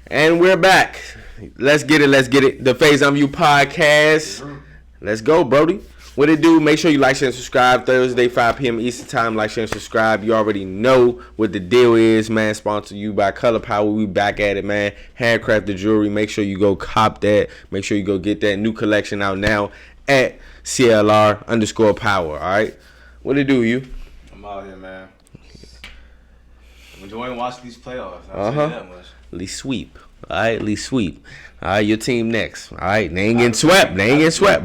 And we're back. Let's get it. The Faison View podcast. Let's go, Brody. What it do? Make sure you like, share, and subscribe. Thursday, 5 p.m. Eastern Time. Like, share, and subscribe. You already know what the deal is, man. Sponsored you by Color Power. We back at it, man. Handcrafted jewelry. Make sure you go cop that. Make sure you go get that new collection out now at CLR_power. All right. What it do, you? I'm out here, man. I'm enjoying watching these playoffs. I'll tell you that much. Lee sweep. All right, Lee sweep. All right, your team next. All right, they ain't getting swept.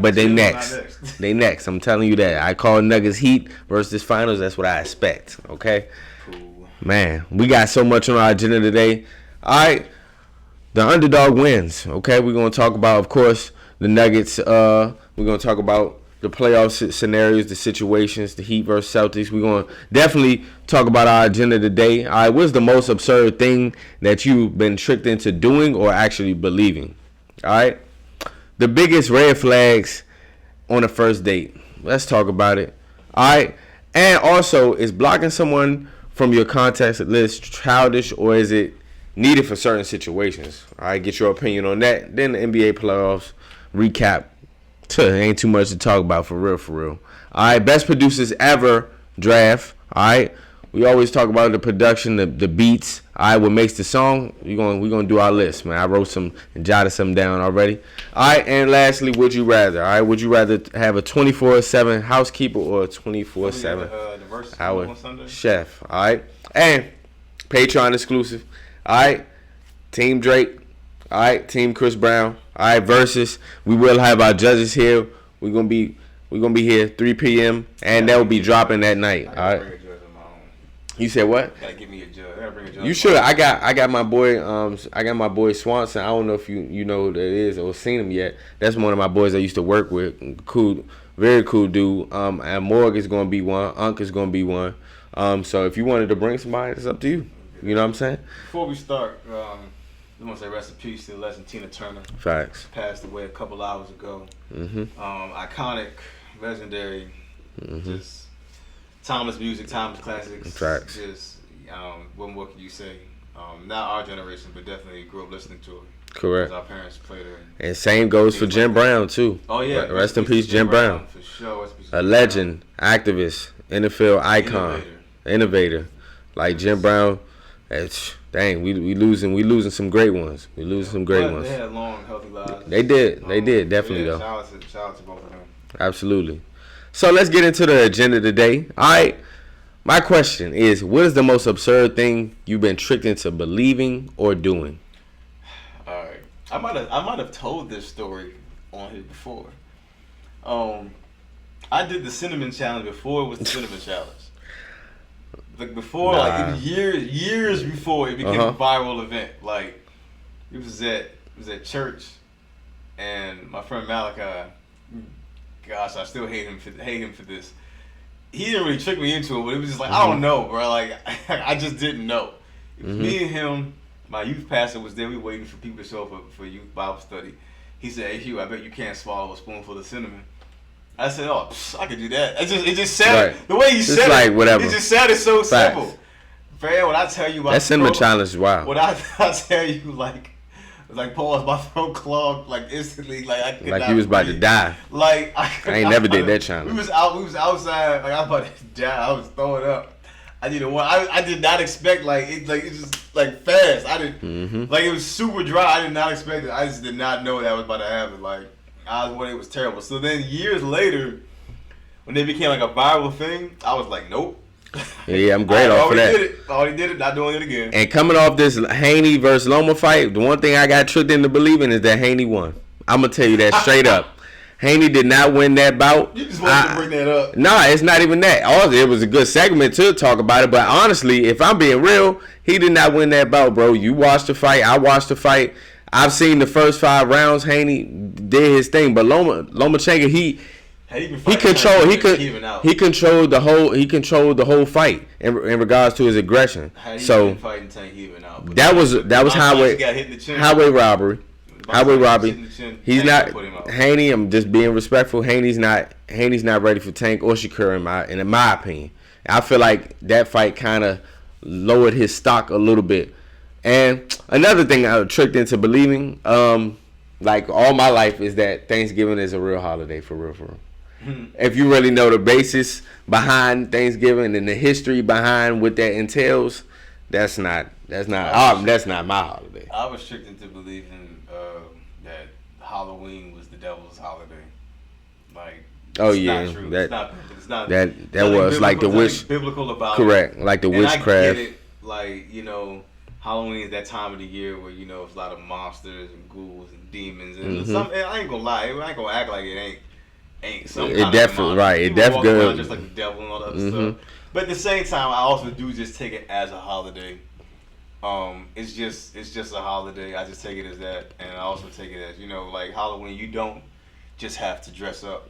But they next. They next. I'm telling you that. I call Nuggets Heat versus finals. That's what I expect. Okay? Cool. Man, we got so much on our agenda today. All right, the underdog wins. Okay, we're going to talk about, of course, the Nuggets. We're going to talk about the playoff scenarios, the situations, the Heat versus Celtics. We're going to definitely talk about our agenda today. All right, what's the most absurd thing that you've been tricked into doing or actually believing? All right, the biggest red flags on a first date. Let's talk about it. All right, and also, is blocking someone from your contact list childish or is it needed for certain situations? All right, get your opinion on that. Then the NBA playoffs recap. Ain't too much to talk about for real. All right, best producers ever draft. All right, we always talk about the production, the beats. All right, what makes the song? We're gonna do our list, man. I wrote some and jotted some down already. All right, and lastly, would you rather? All right, would you rather have a 24/7 housekeeper or a 24/7 hour chef? All right, and Patreon exclusive. All right, Team Drake. All right, Team Chris Brown. All right, versus. We will have our judges here. We're gonna be here 3 p.m. and that will be dropping that night. All right. Bring a judge of my own. You said what? Gotta give me a judge. I gotta bring a judge. You should. I got my boy Swanson. I don't know if you know who that is or seen him yet. That's one of my boys I used to work with. Cool, very cool dude. And Morg is gonna be one. Unc is gonna be one. So if you wanted to bring somebody, it's up to you. You know what I'm saying? Before we start, I want to say rest in peace to legend Tina Turner. Facts. Passed away a couple hours ago. Mm-hmm. Iconic, legendary, just timeless music, timeless classics. Facts. Just, what more can you say? Not our generation, but definitely grew up listening to it. Correct. Our parents played her. And same goes for Jim Brown too. Oh yeah. Rest in peace, Jim Brown. For sure. A legend, activist, NFL icon, innovator. Like Jim Brown. Dang, we losing some great ones. We losing some great ones. They had long, healthy lives. They did, definitely though. Shout out to both of them. Absolutely. So let's get into the agenda today. All right. My question is, what is the most absurd thing you've been tricked into believing or doing? All right. I might have told this story on here before. I did the cinnamon challenge before it was the cinnamon challenge. Like before, like years before it became a viral event. Like it was at church, and my friend Malachi, gosh, I still hate him for this. He didn't really trick me into it, but it was just like I don't know, bro. Like I just didn't know. It was me and him. My youth pastor was there. We were waiting for people to show up for youth Bible study. He said, "Hey Hugh, I bet you can't swallow a spoonful of cinnamon." I said, "Oh, I could do that." It just sounded the way he said like, it. Whatever. It just sounded so simple. Fred, when I tell you about that cinnamon challenge is wild. When I tell you like pause, my throat clogged like instantly, like I could like not you was about breathe. to die. Like I ain't never did that challenge. We was outside, like I was about to die. I was throwing up. I did not expect it just like fast. I didn't like it was super dry. I did not expect it. I just did not know that was about to happen. Like. It was terrible. So then years later, when they became like a viral thing, I was like, nope. Yeah, I'm great off of that. Already did it, not doing it again. And coming off this Haney versus Loma fight, the one thing I got tricked into believing is that Haney won. I'm going to tell you that straight up. Haney did not win that bout. You just wanted to bring that up. Nah, it's not even that. It was a good segment to talk about it, but honestly, if I'm being real, he did not win that bout, bro. You watched the fight. I watched the fight. I've seen the first 5 rounds. Haney did his thing, but Lomachenko, he controlled the whole fight in regards to his aggression. So that was highway robbery. He's not Haney. I'm just being respectful. Haney's not ready for Tank or Shakur in my opinion. I feel like that fight kind of lowered his stock a little bit. And another thing I was tricked into believing, like all my life, is that Thanksgiving is a real holiday for real, for real. If you really know the basis behind Thanksgiving and the history behind what that entails, that's not my holiday. I was tricked into believing that Halloween was the devil's holiday. Like, oh it's yeah, not true. It's not. That was like the witch. Biblical about correct, it. like the And witchcraft. I get it. Like, Halloween is that time of the year where it's a lot of monsters and ghouls and demons and some. And I ain't gonna lie, I ain't gonna act like it ain't some. It kind definitely of right. It People walk definitely around just like the devil and all that other stuff. But at the same time, I also do just take it as a holiday. It's just a holiday. I just take it as that, and I also take it as like Halloween. You don't just have to dress up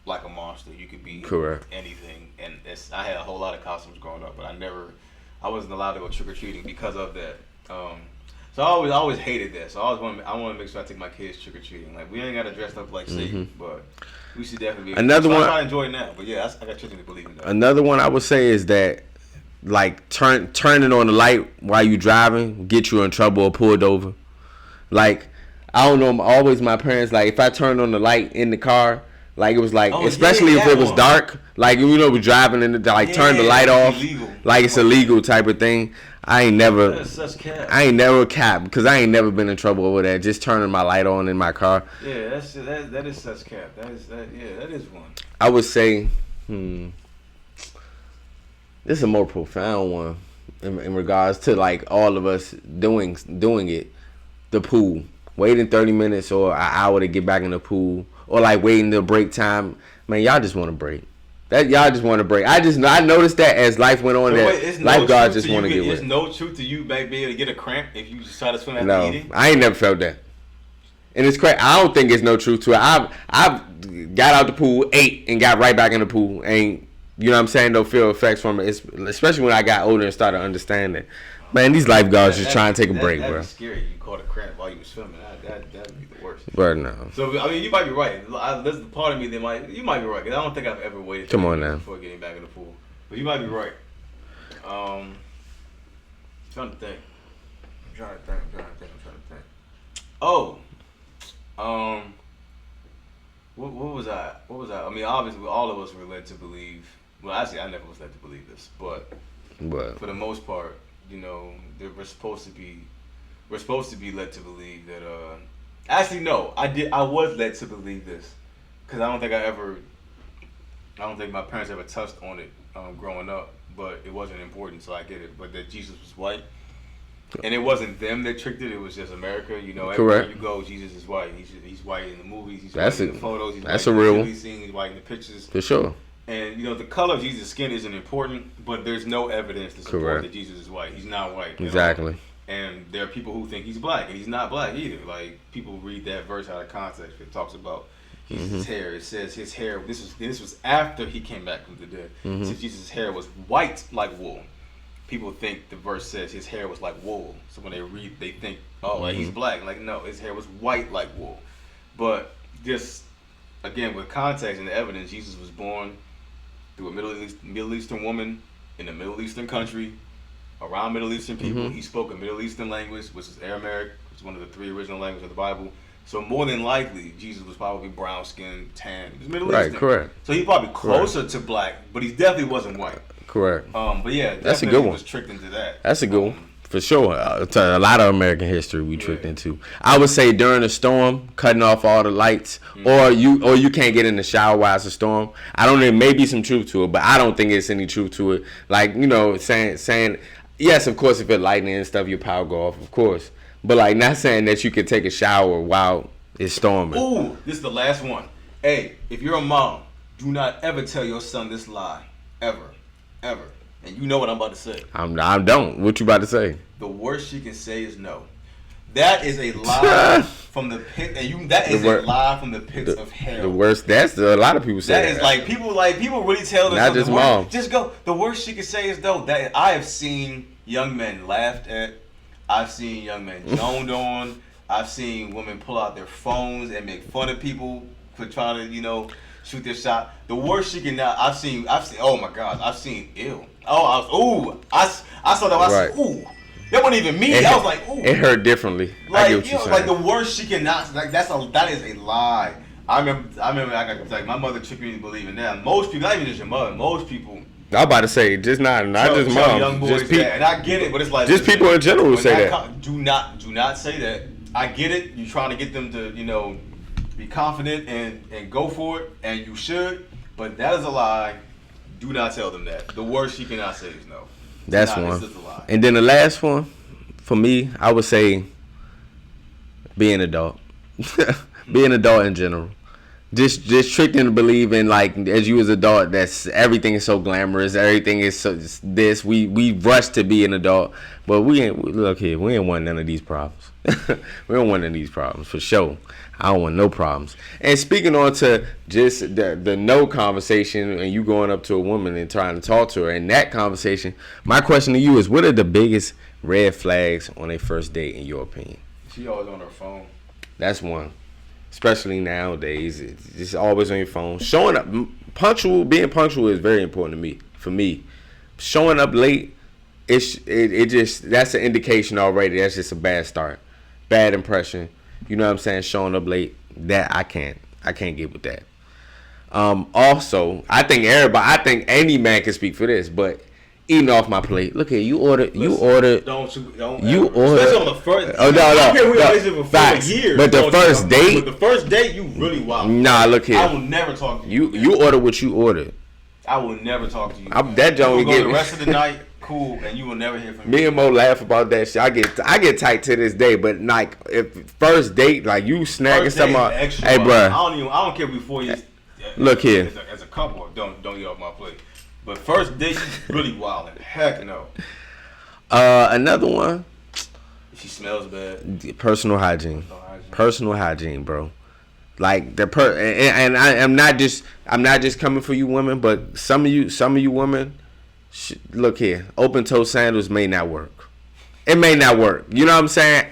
like a monster. You could be correct anything, and I had a whole lot of costumes growing up, but I wasn't allowed to go trick or treating because of that. So I always hated that. So I want to make sure I take my kids trick or treating. Like, we ain't got to dress up like Satan, but we should definitely be. Another one. I try to enjoy it now, but yeah, I got tricked into believing that. Another one I would say is that, like, turning on the light while you driving get you in trouble or pulled over. Like, I don't know. Always my parents, like, if I turned on the light in the car, like, it was like, especially if it was dark, like, we're driving in the like, turn the light off, illegal. Like it's illegal type of thing. I ain't never cap because I ain't never been in trouble over that. Just turning my light on in my car. Yeah, that is such cap. That is one. I would say, this is a more profound one in regards to, like, all of us doing it. The pool, waiting 30 minutes or an hour to get back in the pool, or like waiting the break time. Man, y'all just want to break. I noticed that as life went on, lifeguards just want to get wet. There's no truth to you being able to get a cramp if you just try to swim after eating? No, I ain't never felt that. And it's crazy. I don't think there's no truth to it. I've got out the pool, ate, and got right back in the pool. Ain't, you know what I'm saying, no feel effects from it. Especially when I got older and started understanding. Man, these lifeguards just trying to take a break, bro. That'd be scary. You caught a cramp while you were swimming. That'd be the worst. But no. So, I mean, you might be right. There's a part of me that you might be right. Because I don't think I've ever waited before getting back in the pool. But you might be right. I'm trying to think. Oh. What was I? I mean, obviously, all of us were led to believe. Well, actually, I never was led to believe this, but for the most part, we're supposed to be led to believe that. Actually, no, I was led to believe this, because I don't think my parents ever touched on it growing up, but it wasn't important, so I get it. But that Jesus was white. And it wasn't them that tricked it. It was just America. Everywhere you go, Jesus is white. He's white in the movies. He's white in the photos. He's white in the TV scenes. He's white in the pictures. For sure. And the color of Jesus' skin isn't important, but there's no evidence to support that Jesus is white. He's not white. Exactly. And there are people who think he's black, and he's not black either. Like, people read that verse out of context. It talks about Jesus' hair. It says his hair. This was after he came back from the dead. It says Jesus' hair was white like wool. People think the verse says his hair was like wool. So when they read, they think, like he's black. Like, no, his hair was white like wool. But just, again, with context and the evidence, Jesus was born through a Middle Eastern woman in a Middle Eastern country, around Middle Eastern people. He spoke a Middle Eastern language, which is Aramaic, which is one of the 3 original languages of the Bible. So more than likely, Jesus was probably brown skinned, tan. He was Middle Eastern. Right, correct. So he's probably closer to black, but he definitely wasn't white. Correct. But yeah, that's a good one. Was tricked into that. That's a good one for sure. A lot of American history we tricked into. I would say during a storm, cutting off all the lights, or you can't get in the shower while it's a storm. I don't know. Maybe some truth to it, but I don't think it's any truth to it. Like, saying yes, of course, if it's lightning and stuff, your power go off, of course. But like, not saying that you could take a shower while it's storming. Ooh, this is the last one. Hey, if you're a mom, do not ever tell your son this lie, ever. And you know what I'm about to say. I don't. What you about to say? The worst she can say is no. That is a lie from the pit, and that is a lie from the pits of hell. The worst. That's a lot of people say. That is like people really tell them. Not just mom. Just go. The worst she can say is no. That I have seen young men laughed at. I've seen young men joned on. I've seen women pull out their phones and make fun of people for trying to, shoot their shot. The worst she can now. I've seen. Oh my God. I've seen ill. I saw that. I said, ooh. That wasn't even me. I was like, ooh. It hurt differently. Like, I get what you're saying. Like the worst she cannot. Like that is a lie. I remember. Like my mother tricked me into believing that. Most people, not even just your mother. Most people. I was about to say, just not just mom. Young boys just people. And I get it, but it's like just people in general say that. Do not say that. I get it. You're trying to get them to be confident and go for it, and you should. But that is a lie. Do not tell them that. The worst she cannot say is no. That's one. It's just a lie. And then the last one, for me, I would say, be an adult. Be an adult in general. Just tricked into believing, like, as you as an adult, that's everything is so glamorous, everything is so this. We rush to be an adult, but we ain't want none of these problems. We don't want none of these problems for sure. I don't want no problems. And speaking on to just the no conversation, and you going up to a woman and trying to talk to her, in that conversation, my question to you is, what are the biggest red flags on a first date in your opinion? She always on her phone. That's one. Especially nowadays, it's just always on your phone. Showing up being punctual is very important to me. For me, showing up late, it just, that's an indication already. That's just a bad start, bad impression. You know what I'm saying? Showing up late, that I can't get with that. Also, I think any man can speak for this, but eating off my plate. Look here, you order. Don't. You order. Especially on the first. Oh no. Facts. Years, but the first date. But the first date, you really wild. Nah, look here. I will never talk to you. You order what you ordered. I will never talk to you. That don't you get go the rest of the night. Cool, and you will never hear from me. Me and Mo laugh about that shit. I get tight to this day, but like if first date, like you snagging something out. Hey, bro. I don't care before you. Look here. As a couple, don't eat off my plate. But first date, you really wildin'. Heck no. Another one. She smells bad. Personal hygiene. Personal hygiene, bro. Like and I'm not just coming for you women, but some of you women. Look here, open toe sandals may not work. It may not work. You know what I'm saying?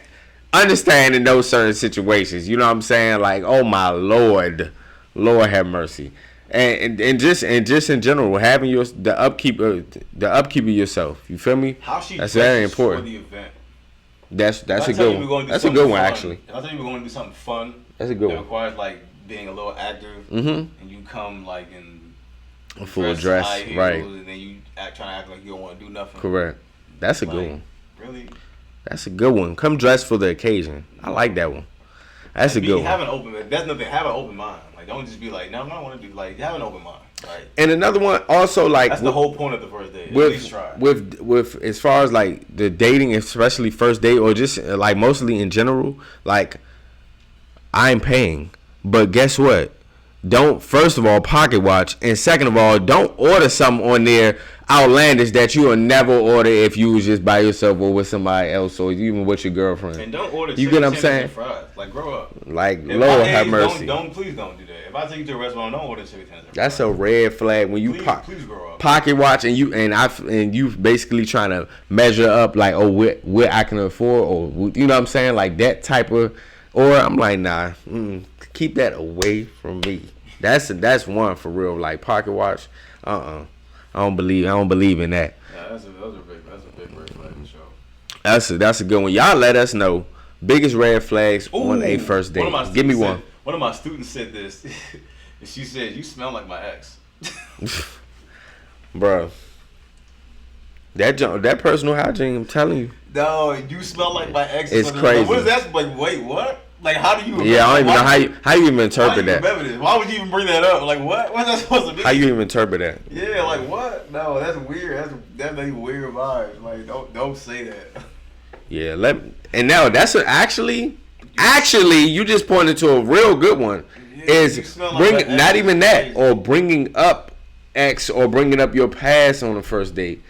Understand in those certain situations. You know what I'm saying? Like, oh my Lord have mercy. And just in general, having the upkeep of yourself. You feel me? That's very important. For the event. That's a good one. That's a good one, actually. If I tell you we're going to do something fun, that's a good one. That requires like being a little active, and you come like in a full dress, right? And then you trying to act like you don't want to do nothing. Correct. That's a good one. Really? That's a good one. Come dressed for the occasion. I like that one. That's a good one. That's nothing. Have an open mind. Like, don't just be like, no, I don't want to do. Like, have an open mind. Right. And another one, also like that's the whole point of the first date. At least try. With as far as like the dating, especially first date, or just like mostly in general, like I'm paying, but guess what? Don't, first of all, pocket watch, and second of all, don't order something on there outlandish that you will never order if you was just by yourself or with somebody else or even with your girlfriend. And don't order you get what I'm saying? Fries. Like, grow up. Like, Lord have mercy. Please don't do that. If I take you to a restaurant, don't order chicken tenders. That's a red flag when you please grow up. Pocket watch and you basically trying to measure up like, oh, what I can afford, or you know what I'm saying, like that type of. Or I'm like, nah, keep that away from me. That's one for real. Like pocket watch, I don't believe in that. Yeah, that's a big red flag for sure. That's a good one. Y'all let us know biggest red flags on a first date. Give me one. One of my students said this. And she said, "You smell like my ex." Bro, that personal hygiene, I'm telling you. No, you smell like my ex. It's crazy. What is that? Like, wait, what? Like, how do you? Yeah, I don't even know how you even interpret that. Remember this? Why would you even bring that up? Like, what? What's that supposed to be? How you even interpret that? Yeah, like what? No, that's weird. That's like weird vibes. Like, don't say that. Yeah, and now that's actually you just pointed to a real good one. Yeah, is bring not even that, or bringing up ex or bringing up your past on the first date.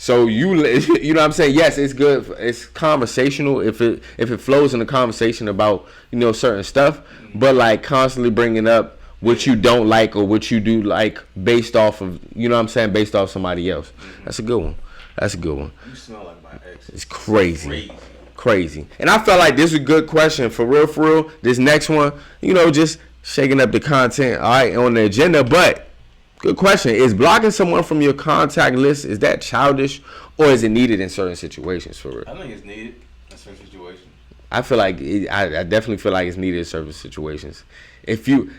So you know what I'm saying? Yes, it's good. It's conversational if it flows in a conversation about certain stuff, but like constantly bringing up what you don't like or what you do like based off of based off somebody else. That's a good one. You smell like my ex. It's crazy. And I felt like this was a good question for real. This next one, just shaking up the content, all right, on the agenda, but Good question. Is blocking someone from your contact list, is that childish, or is it needed in certain situations for real? I think it's needed in certain situations. I feel like I definitely feel like it's needed in certain situations. If you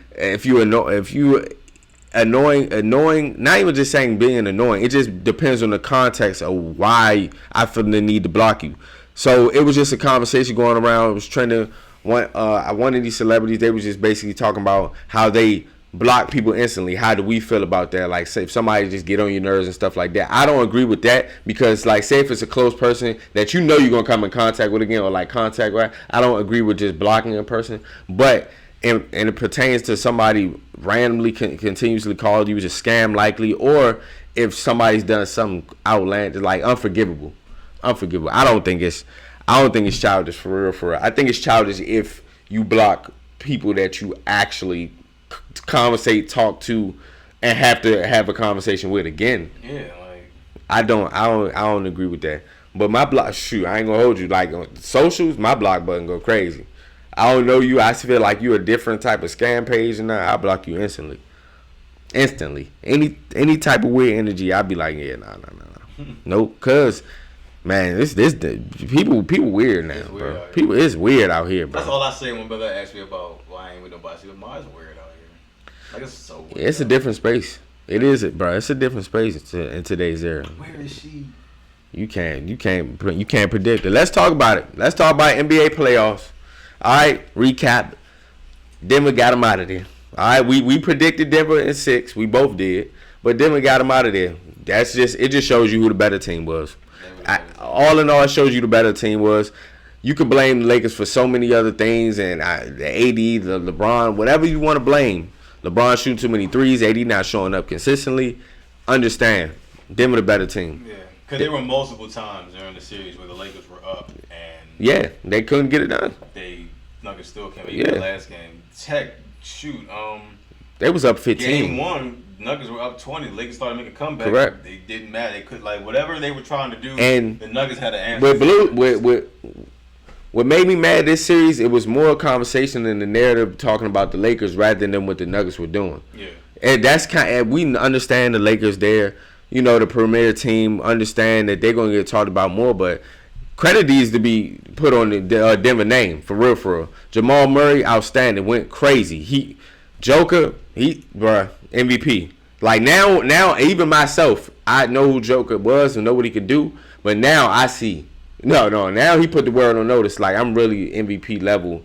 annoying, not even just saying being annoying, it just depends on the context of why I feel the need to block you. So it was just a conversation going around. It was trending. One of these celebrities, they was just basically talking about how they block people instantly. How do we feel about that? Like, say if somebody just get on your nerves and stuff like that. I don't agree with that because, like, say if it's a close person that you know you're gonna come in contact with again or like contact with, I don't agree with just blocking a person. But and it pertains to somebody randomly continuously called you, just scam likely, or if somebody's done something outlandish, like unforgivable. I don't think it's childish for real. I think it's childish if you block people that you actually conversate, talk to, and have to have a conversation with again. Yeah, like I don't agree with that. But my block, shoot, I ain't gonna hold you. Like on socials, my block button go crazy. I don't know you. I feel like you're a different type of scam page, and I block you instantly. Any type of weird energy, I'd be like, yeah, nah. Nope, cause man, this people weird now, bro. People, it's weird out here, bro. That's all I say when brother asks me about why I ain't with nobody. I say, mine's weird out here. Like it's so weird. Yeah, it's a different space. It is, bro. It's a different space in today's era. Where is she? You can't predict it. Let's talk about it. Let's talk about NBA playoffs. All right, recap. Denver got him out of there. All right, we predicted Denver in 6. We both did, but Denver got him out of there. It just shows you who the better team was. All in all, it shows you the better team was. You can blame the Lakers for so many other things, and the AD, the LeBron, whatever you want to blame. LeBron shooting too many threes, AD not showing up consistently. Understand, Denver the better team. Yeah, because there were multiple times during the series where the Lakers were up, and yeah, they couldn't get it done. Nuggets still came. Even the last game, they was up 15. Game 1, Nuggets were up 20. Lakers started making a comeback. Correct. They didn't matter. They could whatever they were trying to do. And the Nuggets had an answer. What made me mad this series, it was more a conversation than the narrative talking about the Lakers rather than what the Nuggets were doing. Yeah. And that's we understand the Lakers there, the premier team, understand that they're going to get talked about more, but credit needs to be put on the Denver name, for real. Jamal Murray, outstanding, went crazy. Joker, MVP. Like now, even myself, I know who Joker was and know what he could do, but now I see. No, now he put the world on notice. Like, I'm really MVP level,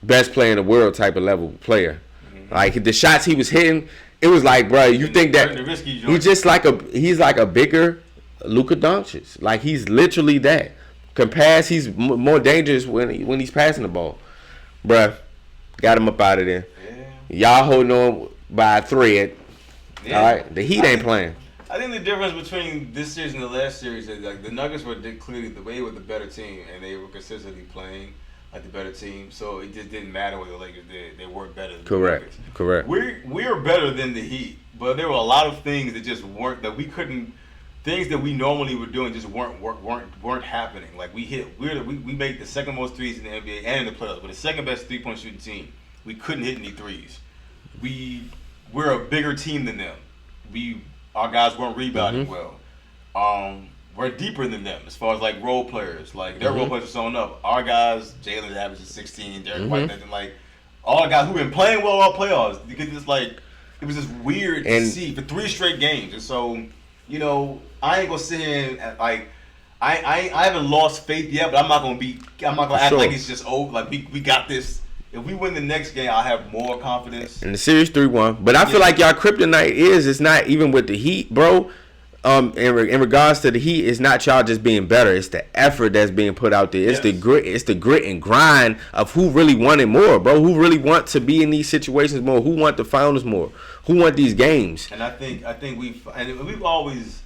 best player in the world type of level player. Mm-hmm. Like, the shots he was hitting, it was like, bro, you think that he's just he's like a bigger Luka Doncic. Like, he's literally that. Can pass, he's more dangerous when he's passing the ball. Bruh, got him up out of there. Yeah. Y'all holding on by a thread. Yeah. All right, the Heat ain't playing. I think the difference between this series and the last series is like the Nuggets were clearly the better team, and they were consistently playing like the better team. So it just didn't matter what the Lakers did; they weren't better than the Nuggets. Correct. We're better than the Heat, but there were a lot of things that just weren't that we couldn't. Things that we normally were doing just weren't happening. Like we made the second most threes in the NBA and in the playoffs. We're the second best 3-point shooting team. We couldn't hit any threes. We're a bigger team than them. Our guys weren't rebounding well. We're deeper than them as far as like role players. Like their role players are showing up. Our guys, Jalen averages 16, Derek White, nothing like all guys who've been playing well all playoffs. You get this it was just weird to see for 3 straight games. And so, I ain't gonna sit here and I haven't lost faith yet, but I'm not gonna act like it's just over. Like we got this. If we win the next game, I'll have more confidence. In the series 3-1. But I feel like y'all kryptonite it's not even with the Heat, bro. In regards to the Heat, it's not y'all just being better. It's the effort that's being put out there. It's the grit and grind of who really wanted more, bro. Who really want to be in these situations more. Who want the finals more. Who want these games. And I think we've always,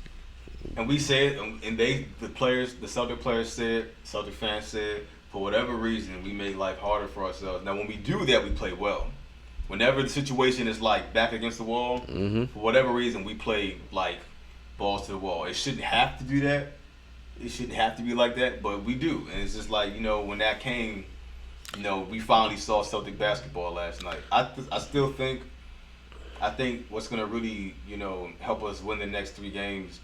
and we say it, and the Celtic players said, Celtic fans said, for whatever reason, we made life harder for ourselves. Now, when we do that, we play well. Whenever the situation is like back against the wall, for whatever reason, we play like balls to the wall. It shouldn't have to do that. It shouldn't have to be like that, but we do. And it's just like, when that came, we finally saw Celtic basketball last night. I still think I think what's gonna really, help us win the next 3 games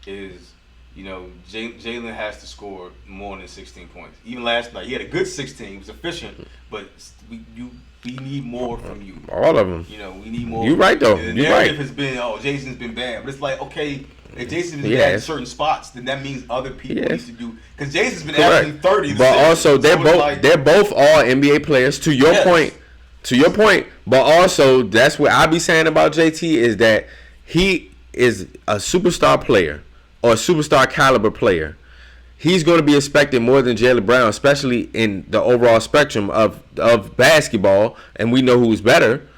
is, Jalen has to score more than 16 points. Even last night, he had a good 16. He was efficient, but we need more from you. All of them. We need more. You're right, though. The You're narrative right. has been, Jason's been bad. But it's like, okay, if Jason's been bad in certain spots, then that means other people need to do. Because Jason's been averaging 30. But also, they're both all NBA players. To your point. But also, that's what I be saying about JT is that he is a superstar player or a superstar caliber player. He's going to be expected more than Jaylen Brown, especially in the overall spectrum of basketball, and we know who's better.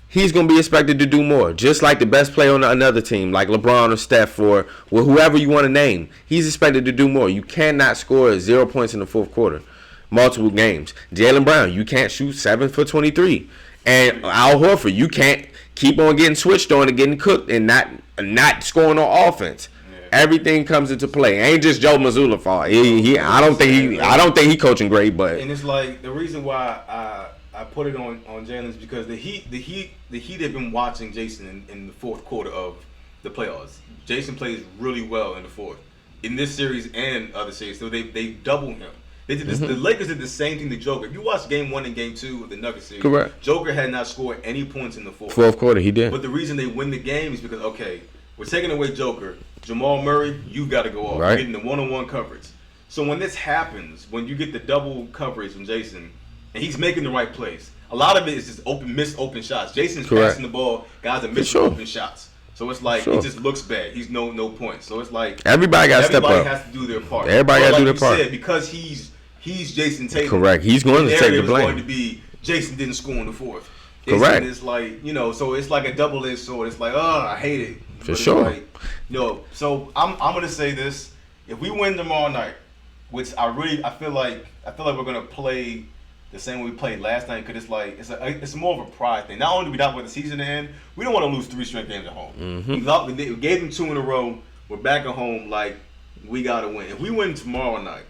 He's going to be expected to do more, just like the best player on another team, like LeBron or Steph or whoever you want to name. He's expected to do more. You cannot score 0 points in the fourth quarter, multiple games. Jaylen Brown, you can't shoot 7 for 23. And Al Horford, you can't keep on getting switched on and getting cooked and not scoring on offense. Everything comes into play. It ain't just Joe Mazzulla fault. I don't think he coaching great, but and it's like the reason why I put it on Jalen is because the Heat have been watching Jason in the fourth quarter of the playoffs. Jason plays really well in the fourth in this series and other series, so they double him. They did this. The Lakers did the same thing to Joker. If you watch Game 1 and Game 2 of the Nuggets series, correct. Joker had not scored any points in the fourth quarter. He did. But the reason they win the game is because we're taking away Joker. Jamal Murray, you got to go off. Right. You're getting the one-on-one coverage. So when this happens, when you get the double coverage from Jason, and he's making the right plays, a lot of it is just missed open shots. Jason's passing the ball, guys are missing open shots. So it's like it just looks bad. He's no points. So it's like everybody got to step up. Everybody has to do their part. Everybody got to do their part. Said, because he's Jason Tatum. Correct. He's going to take the blame. It's going to be Jason didn't score in the fourth. Correct. It's like, so it's like a double-edged sword. It's like, I hate it. For sure. Like, so I'm going to say this. If we win tomorrow night, which I feel like we're going to play the same way we played last night, because it's more of a pride thing. Not only do we not want the season to end, we don't want to lose 3 straight games at home. Mm-hmm. We gave them 2 in a row. We're back at home. Like, we got to win. If we win tomorrow night,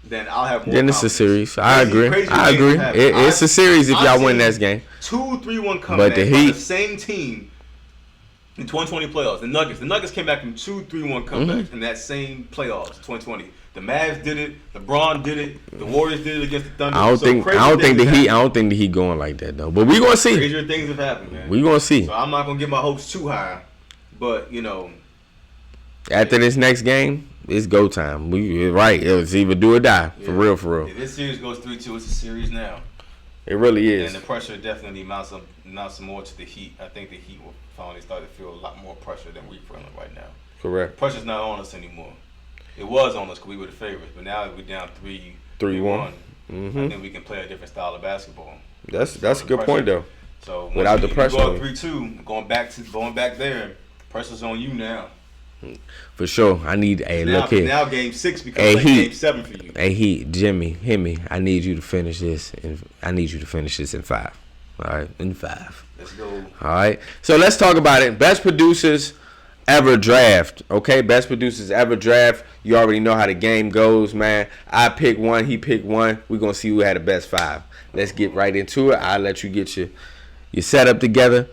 then I'll have more. Then it's a series. I agree. It's a series if y'all win this game. 2-3-1 comeback by the same team in 2020 playoffs. The Nuggets came back from 2-3-1 comebacks in that same playoffs 2020. The Mavs did it. LeBron did it. The Warriors did it against the Thunder. I don't think the Heat going like that though. But we gonna see. Crazier things have happened, man. We gonna see. So I'm not gonna get my hopes too high, but after this next game, it's go time. It's either do or die. For real. If this series goes 3-2, it's a series now. It really is. And the pressure definitely mounts more to the Heat. I think the Heat will finally start to feel a lot more pressure than we're feeling right now. Correct. Pressure's not on us anymore. It was on us because we were the favorites, but now we're down 3-1. Mm-hmm. I think we can play a different style of basketball. That's a good point though. So without the pressure, go 3-2, going back there, pressure's on you now. For sure, I need look here. Now Game 6 becomes Game 7 for you. Hey Heat, Jimmy, hit me. I need you to finish this, and I need you to finish this in 5. All right, in 5. Let's go. All right, so let's talk about it. Best producers ever draft. Okay, best producers ever draft. You already know how the game goes, man. I pick one, he picked one. We're gonna see who had the best 5. Let's get right into it. I'll let you get your setup together,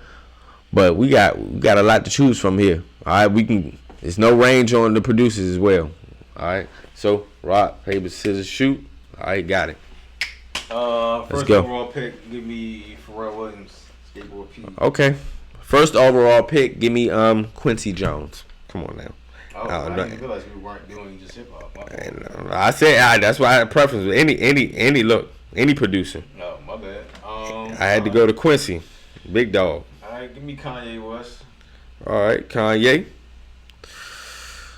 but we got a lot to choose from here. All right, there's no range on the producers as well. All right, so rock, paper, scissors, shoot. All right, got it. First overall pick, give me Pharrell Williams, Skateboard P. Okay, first overall pick, give me Quincy Jones. Come on now. I didn't realize we weren't doing just hip hop. I said that's why I had a preference with any producer. No, my bad. I had to go to Quincy, big dog. All right, give me Kanye West. All right, Kanye.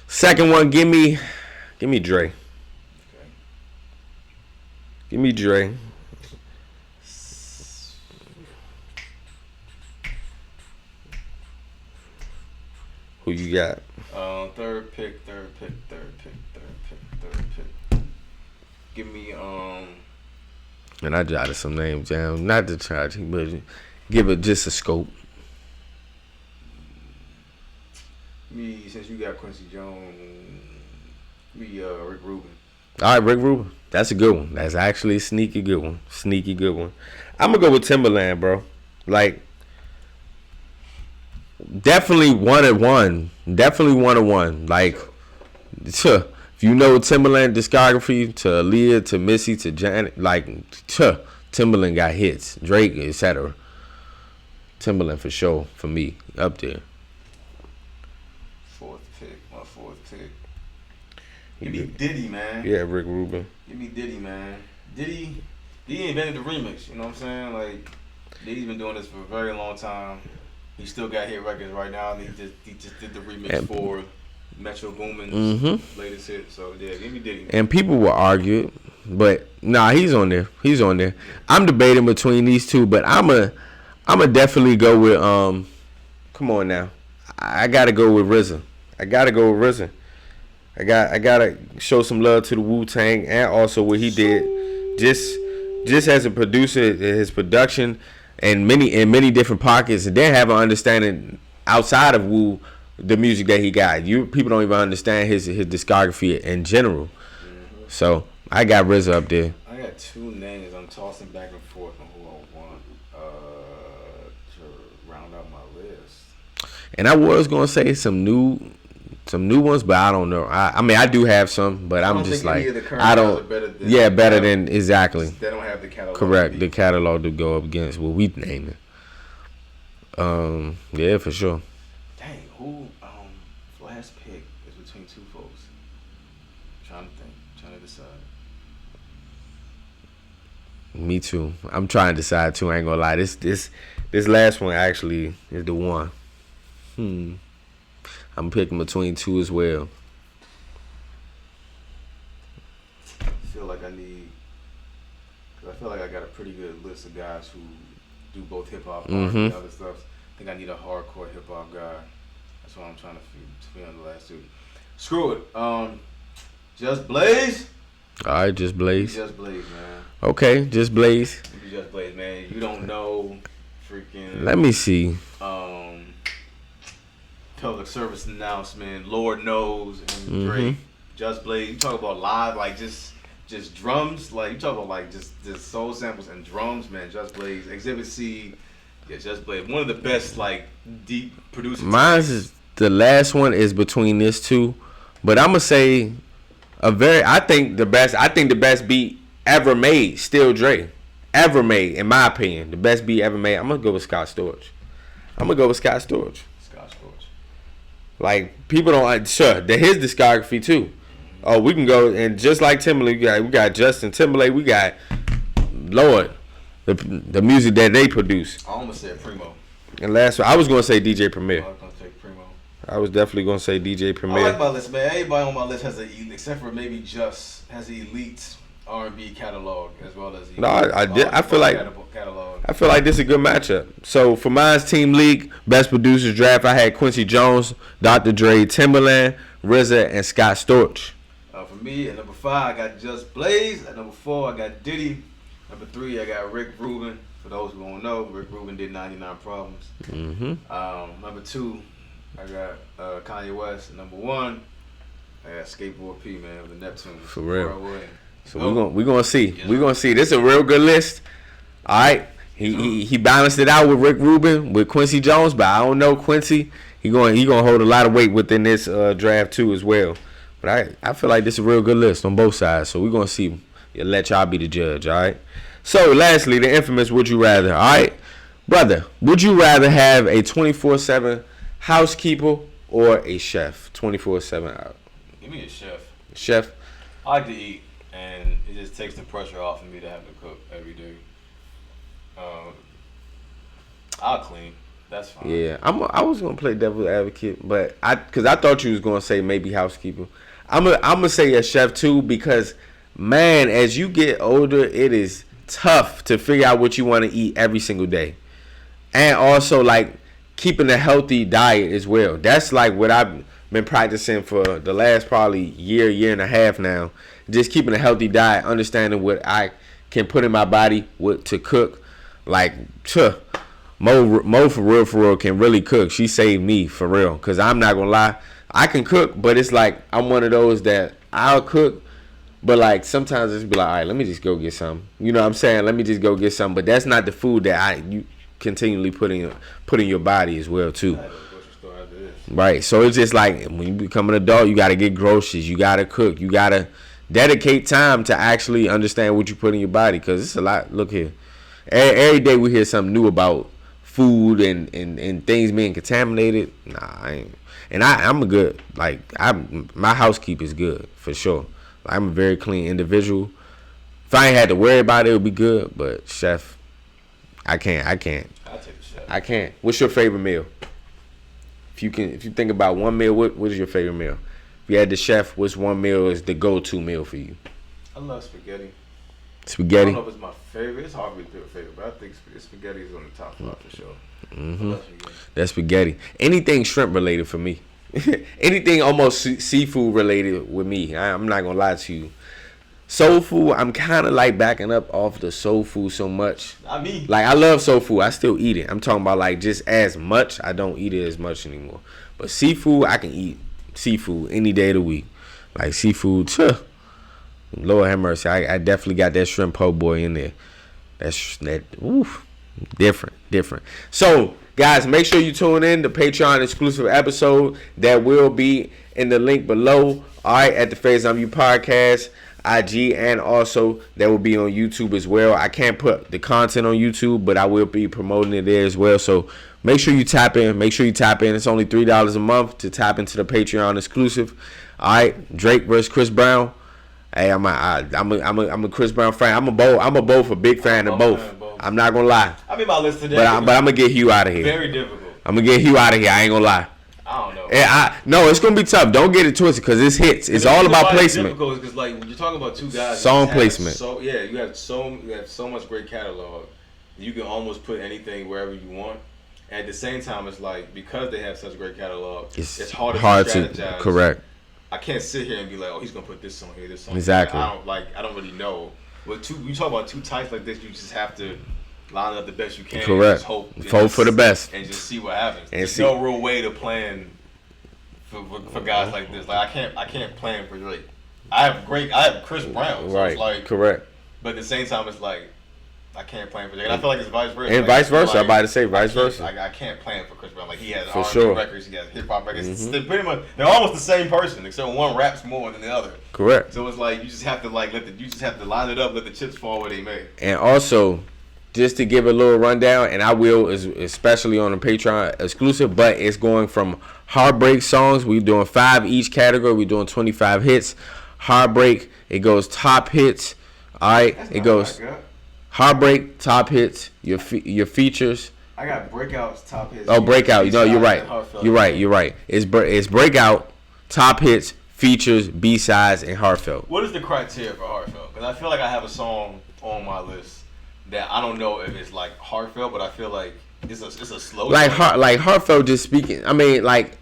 Second one, give me Dre. Okay. Give me Dre. Who you got? Third pick. Give me And I jotted some names down, not to charge him, but give it just a scope. Me, since you got Quincy Jones, Rick Rubin. All right, Rick Rubin. That's a good one. That's actually a sneaky good one. I'm gonna go with Timberland, bro. Like, definitely 1-1. Definitely 1-1. Like, if you know Timberland discography, to Aaliyah, to Missy, to Janet, like, Timberland got hits. Drake, etc. Timberland for sure, for me, up there. My fourth pick. Give me Diddy, man. Yeah, Rick Rubin. Give me Diddy, man. Diddy invented the remix, you know what I'm saying? Like, Diddy's been doing this for a very long time. He still got hit records right now. He just did the remix for Metro Boomin's latest hit. So, yeah, give me Diddy. And people will argue it, but nah, he's on there. He's on there. I'm debating between these two, but I'ma definitely go with come on now. I gotta go with RZA. I gotta show some love to the Wu-Tang and also what he did just as a producer, his production and many different pockets, and then have an understanding outside of Wu, the music that he got. People don't even understand his discography in general. Mm-hmm. So I got RZA up there. I got two names I'm tossing back and forth on who I want to round out my list. And I was gonna say some new ones, but I don't know. I mean, I do have some, but I'm just like, I don't. Better than exactly. They don't have the catalog. Correct, the catalog to go up against what we naming. Yeah, for sure. Dang, who? Last pick is between two folks. Trying to decide. Me too. I'm trying to decide too. I ain't gonna lie. This last one actually is the one. I'm picking between two as well. I feel like I got a pretty good list of guys who do both hip hop and other stuff. I think I need a hardcore hip hop guy. That's what I'm trying to figure on the last two. Screw it. Just Blaze. All right, Just Blaze. Just Blaze, man. Okay, Just Blaze. Just Blaze, man. You don't know, freaking. Let me see. Public service announcement, Lord Knows, and Drake. Just Blaze. You talk about live, like just drums, like you talk about like just soul samples and drums, man. Just Blaze. Exhibit C. Yeah, Just Blaze. One of the best like deep producers. Mine's is the last one is between this two, but I'm gonna say I think the best beat ever made, still Dre. Ever made, in my opinion. The best beat ever made. I'm gonna go with Scott Storch. Like, people don't, sure, his discography too. Oh, we can go, and just like Timberlake, we got Justin Timberlake, we got Lord, the music that they produce. I almost said Primo. And last one, I was gonna say DJ Premier. I was gonna say Primo. I was definitely gonna say DJ Premier. I like my list, man. Everybody on my list has except for maybe Just has an elite R&B catalog as well as. I feel like this is a good matchup. So for mine's Team LEEK, Best Producers Draft, I had Quincy Jones, Dr. Dre, Timberland, RZA, and Scott Storch. For me, at number 5, I got Just Blaze. At number 4, I got Diddy. Number 3, I got Rick Rubin. For those who don't know, Rick Rubin did 99 Problems. Number 2, I got Kanye West. Number 1, I got Skateboard P, man, of the Neptunes. For real. So we're gonna see. We're gonna see. This is a real good list. All right. He balanced it out with Rick Rubin, with Quincy Jones, but I don't know Quincy. He gonna hold a lot of weight within this draft too as well. But I feel like this is a real good list on both sides. So we're gonna see. Let y'all be the judge. All right. So lastly, the infamous would you rather. All right, brother. Would you rather have a 24/7 housekeeper or a chef 24/7? Give me a chef. Chef. I like to eat, and it just takes the pressure off of me to have to cook every day. I'll clean. That's fine. Yeah, I was gonna play devil's advocate, but because I thought you was gonna say maybe housekeeper. I'm gonna say a chef too, because man, as you get older, it is tough to figure out what you want to eat every single day, and also like keeping a healthy diet as well. That's like what I've been practicing for the last probably year and a half now. Just keeping a healthy diet, understanding what I can put in my body, what to cook. Like, Mo for real can really cook. She saved me for real, because I'm not gonna lie, I can cook, but it's like I'm one of those that I'll cook, but like sometimes it's be like, all right, let me just go get some. You know what I'm saying? Let me just go get some. But that's not the food that you continually put in your body as well too. Right. So it's just like when you become an adult, you got to get groceries, you got to cook, you got to dedicate time to actually understand what you put in your body, because it's a lot. Look here, every day we hear something new about food and things being contaminated. Nah, I ain't. And I'm a good, like, my housekeep is good for sure. I'm a very clean individual. If I ain't had to worry about it, it would be good. But chef, I can't. I'll take the chef. I can't. What's your favorite meal? If you think about one meal, what is your favorite meal? If you had the chef, which one meal is the go-to meal for you? I love spaghetti. Spaghetti? I don't know if it's my favorite. It's hard to pick a favorite, but I think spaghetti is on the top 5 for sure. Mm-hmm. I love spaghetti. That's spaghetti. Anything shrimp related for me. Anything almost seafood related with me. I'm not going to lie to you. Soul food, I'm kind of like backing up off the soul food so much. Not me. Like, I love soul food. I still eat it. I'm talking about, like, just as much. I don't eat it as much anymore. But seafood, I can eat seafood any day of the week. Like, seafood, Lord have mercy. I definitely got that shrimp po' boy in there. Oof. Different. So, guys, make sure you tune in to Patreon exclusive episode that will be in the link below. All right, at the Faison You podcast, IG, and also that will be on YouTube as well. I can't put the content on YouTube, but I will be promoting it there as well. So make sure you tap in. It's only $3 a month to tap into the Patreon exclusive. All right, Drake versus Chris Brown. Hey, I'm a Chris Brown fan. I'm a big fan of both. I'm not gonna lie. I mean, my list today. But I'm gonna get Hugh out of here. Very difficult. I'm gonna get Hugh out of here. I ain't gonna lie. I don't know. No, it's gonna be tough. Don't get it twisted, because it's hits. It's all about placement. It's difficult because, like, when you're talking about two guys, song placement. You have so much great catalog. You can almost put anything wherever you want. And at the same time, it's like, because they have such great catalog, it's hard to strategize. Correct. I can't sit here and be like, oh, he's gonna put this song here, this song. Exactly. Here. I don't really know. But you talk about two types like this, you just have to line up the best you can. Correct. And just hope for the best. And just see what happens. And There's no real way to plan for guys like this. Like, I can't plan for Drake. I have Chris Brown. So right. It's like, correct. But at the same time, it's like, I can't plan for Drake. And I feel like it's vice versa. And vice versa. I'm about to say vice versa. I can't plan for Chris Brown. Like, he has For R&B sure. records, he has hip hop records. Mm-hmm. They're almost the same person, except one raps more than the other. Correct. So it's like, you just have to line it up, let the chips fall where they may. And also, just to give a little rundown, and I will, especially on the Patreon exclusive, but it's going from heartbreak songs. We're doing 5 each category. We're doing 25 hits. Heartbreak, it goes top hits. All right, it goes heartbreak, top hits, your features. I got breakouts, top hits. Oh, breakout. No, you're right. You're right. It's breakout, top hits, features, B-sides, and heartfelt. What is the criteria for heartfelt? Because I feel like I have a song on my list that I don't know if it's like heartfelt, but I feel like it's a slow. Like heartfelt, just speaking. I mean, like,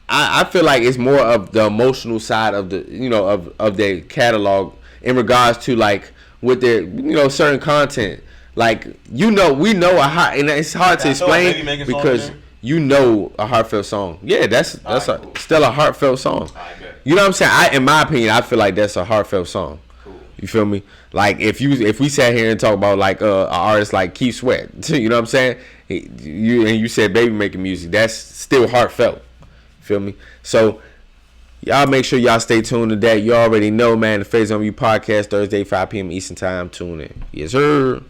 I feel like it's more of the emotional side of the of their catalog in regards to, like, with their certain content. Like, we know a heart, and it's hard to explain because a heartfelt song. Yeah, that's cool. Still a heartfelt song. You know what I'm saying? In my opinion, I feel like that's a heartfelt song. You feel me? Like, if we sat here and talk about, like, an artist like Keith Sweat, you know what I'm saying? You said Baby making music, that's still heartfelt. Feel me? So y'all make sure y'all stay tuned to that. You already know, man. The Faison You podcast, Thursday 5 p.m. Eastern time. Tune in. Yes, sir.